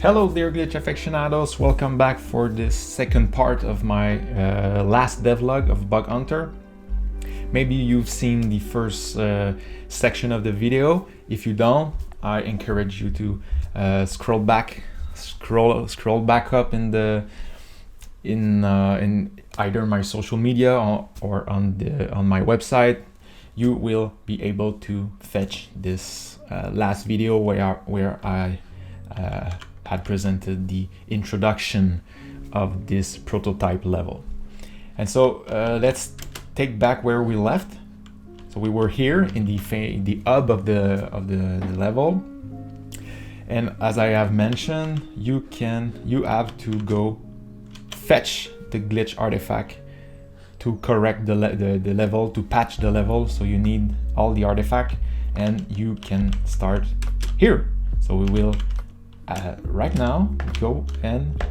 Hello dear glitch aficionados, welcome back for this second part of my last devlog of Bug Hunter. Maybe you've seen the first section of the video. If you don't, I encourage you to scroll back up in either my social media or on my website. You will be able to fetch this last video where I had presented the introduction of this prototype level. And so let's take back where we left. So we were here in the hub of the level, and as I have mentioned, you have to go fetch the glitch artifact to correct the level, to patch the level. So you need all the artifact, and you can start here. So we will right now go and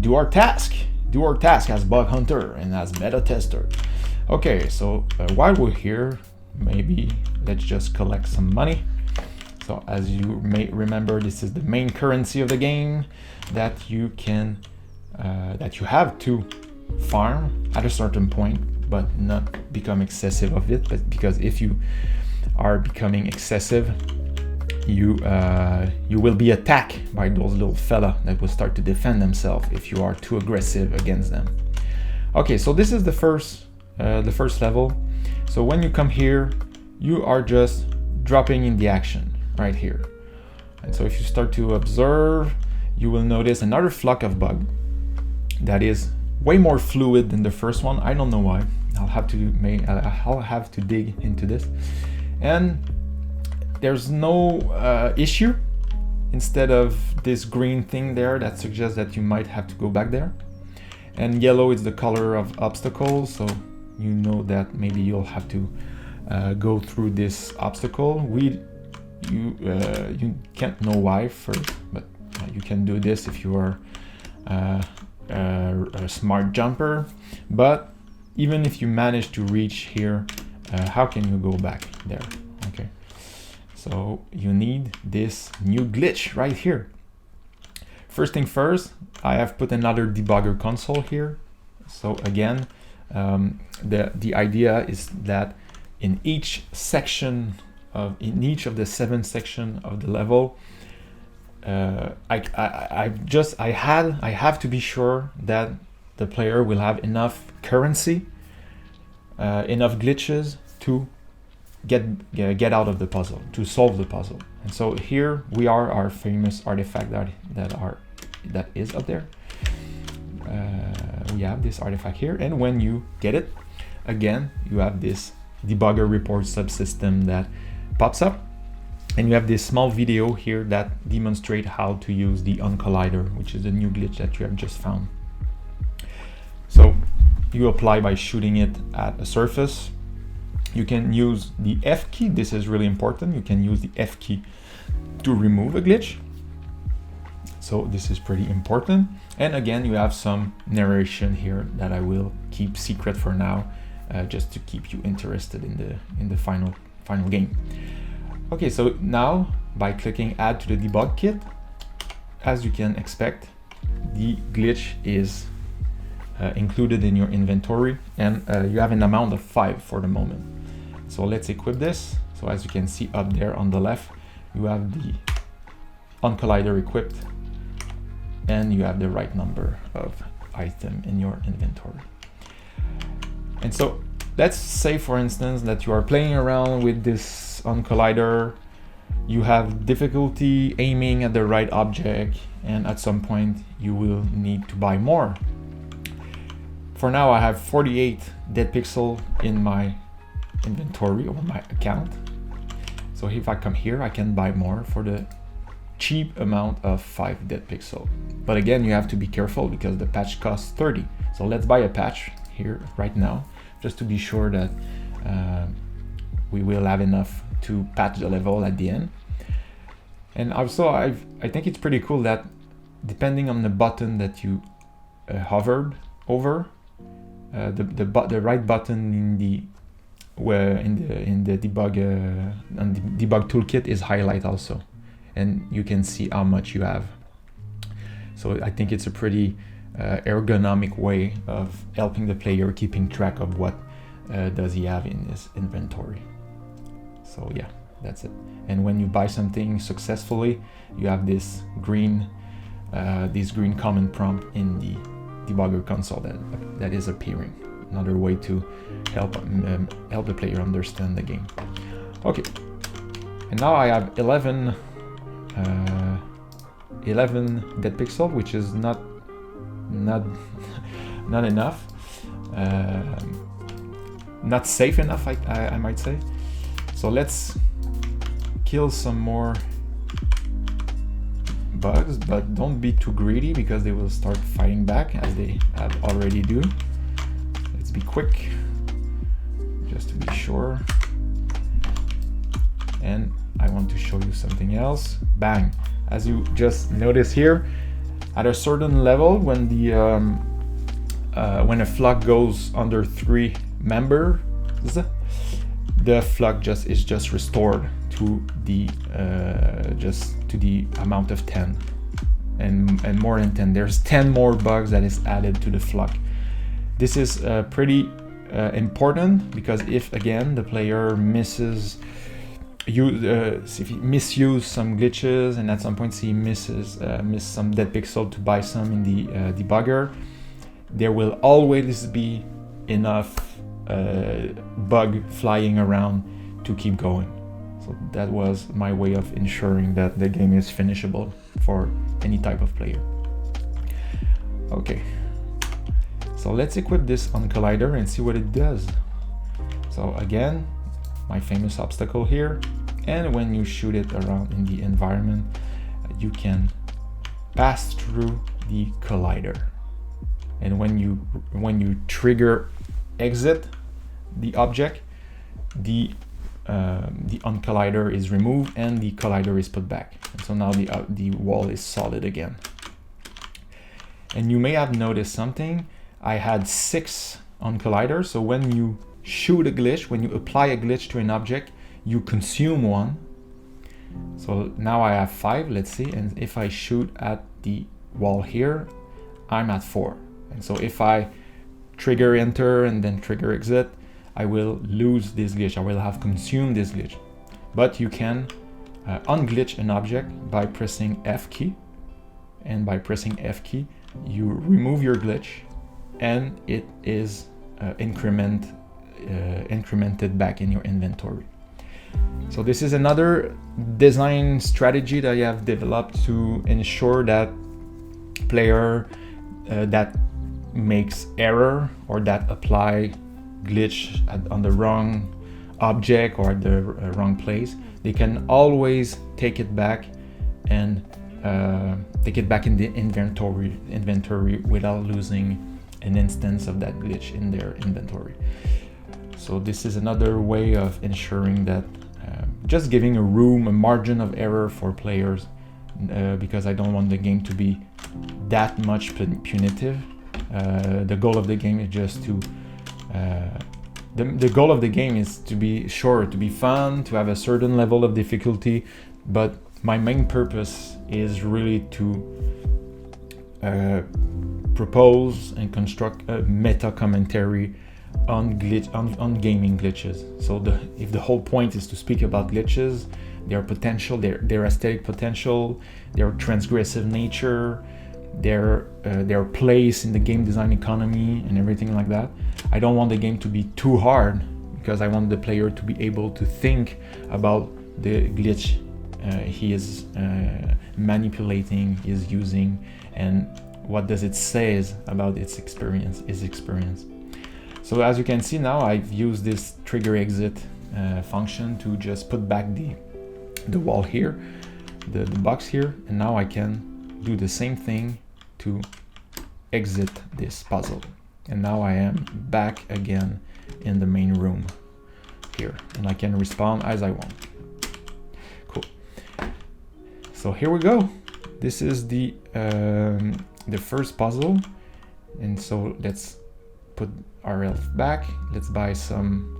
do our task as bug hunter and as beta tester. Okay, so while we're here, maybe let's just collect some money. So as you may remember, this is the main currency of the game that you can that you have to farm at a certain point, but not become excessive of it. But because if you are becoming excessive, you will be attacked by those little fella that will start to defend themselves if you are too aggressive against them. Okay, so this is the first level. So when you come here, you are just dropping in the action right here. And so if you start to observe, you will notice another flock of bug that is way more fluid than the first one. I don't know why. I'll have to dig into this. And there's no issue instead of this green thing there that suggests that you might have to go back there. And yellow is the color of obstacles, so you know that maybe you'll have to go through this obstacle. You can't know why first, but you can do this if you are a smart jumper. But even if you manage to reach here, how can you go back there? Okay. So you need this new glitch right here. First thing first, I have put another debugger console here. So again, the idea is that in each of the 7 sections of the level, I have to be sure that the player will have enough currency, enough glitches to get out of the puzzle, to solve the puzzle. And so here we are, our famous artifact that is up there. We have this artifact here, and when you get it, again, you have this debugger report subsystem that pops up, and you have this small video here that demonstrates how to use the Uncollider, which is a new glitch that you have just found. So you apply by shooting it at a surface. You can use the F key. This is really important. You can use the F key to remove a glitch. So this is pretty important. And again, you have some narration here that I will keep secret for now, just to keep you interested in the final game. Okay, so now by clicking add to the debug kit, as you can expect, the glitch is included in your inventory, and you have an amount of 5 for the moment. So let's equip this. So as you can see up there on the left, you have the Uncollider equipped, and you have the right number of item in your inventory. And so let's say, for instance, that you are playing around with this Uncollider, you have difficulty aiming at the right object, and at some point you will need to buy more. For now, I have 48 dead pixel in my inventory or my account. So if I come here, I can buy more for the cheap amount of 5 dead pixel. But again, you have to be careful because the patch costs 30. So let's buy a patch here right now, just to be sure that we will have enough to patch the level at the end. And also, I think it's pretty cool that depending on the button that you hovered over, the right button in the debug toolkit is highlight also. and you can see how much you have. So I think it's a pretty ergonomic way of helping the player keeping track of what does he have in his inventory. So yeah, that's it. And when you buy something successfully, you have this green command prompt in the debugger console that is appearing. Another way to help the player understand the game. Okay, and now I have 11 dead pixel, which is not enough, not safe enough, I might say. So let's kill some more bugs, but don't be too greedy because they will start fighting back as they have already do. Let's be quick just to be sure. And I want to show you something else. Bang! As you just notice here, at a certain level, when the when a flock goes under 3 members, the flock is just restored to the amount of 10 and more than 10. There's 10 more bugs that is added to the flock. This is pretty important because if again the player misses if he misuse some glitches and at some point he miss some dead pixel to buy some in the debugger, there will always be enough bug flying around to keep going. So that was my way of ensuring that the game is finishable for any type of player. Okay, so let's equip this Uncollider and see what it does. So again, my famous obstacle here, and when you shoot it around in the environment, you can pass through the collider. And when you trigger exit the object, the Uncollider is removed and the collider is put back. And so now the wall is solid again. And you may have noticed something. I had 6 Uncolliders, so when you shoot a glitch, when you apply a glitch to an object, you consume 1. So now I have 5, let's see, and if I shoot at the wall here, I'm at 4. And so if I trigger enter and then trigger exit, I will lose this glitch. I will have consumed this glitch. But you can unglitch an object by pressing F key, and by pressing F key, you remove your glitch, and it is incremented back in your inventory. So this is another design strategy that I have developed to ensure that player that makes error or that apply glitch on the wrong object or the wrong place, they can always take it back and take it back in the inventory without losing an instance of that glitch in their inventory. So this is another way of ensuring that just giving a margin of error for players, because I don't want the game to be that much punitive. The goal of the game is just to the goal of the game is to be short, to be fun, to have a certain level of difficulty, but my main purpose is really to propose and construct a meta commentary on gaming glitches. So if the whole point is to speak about glitches, their potential, their aesthetic potential, their transgressive nature, their place in the game design economy and everything like that, I don't want the game to be too hard, because I want the player to be able to think about the glitch he is manipulating, is using, and what does it say about his experience. So as you can see now, I've used this trigger exit function to just put back the wall here, the box here, and now I can do the same thing to exit this puzzle. And now I am back again in the main room here, and I can respawn as I want. Cool. So here we go. This is the first puzzle, and so let's put our health back. Let's buy some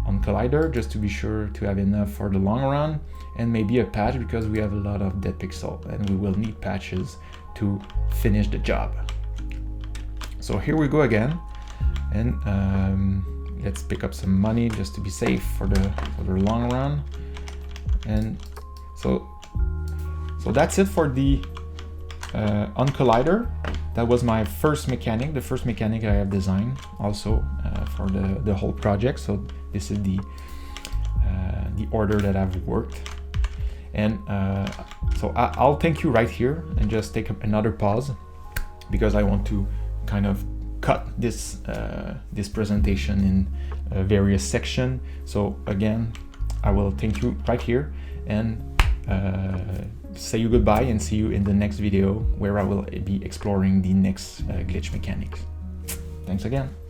Uncollider just to be sure to have enough for the long run, and maybe a patch because we have a lot of dead pixel and we will need patches to finish the job. So here we go again, and let's pick up some money just to be safe for the long run. And so that's it for the Uncollider. That was my first mechanic, the first mechanic I have designed also for the whole project. So this is the order that I've worked. And so I'll thank you right here and just take another pause, because I want to kind of cut this this presentation in various sections. So again, I will thank you right here and say you goodbye and see you in the next video, where I will be exploring the next glitch mechanics. Thanks again.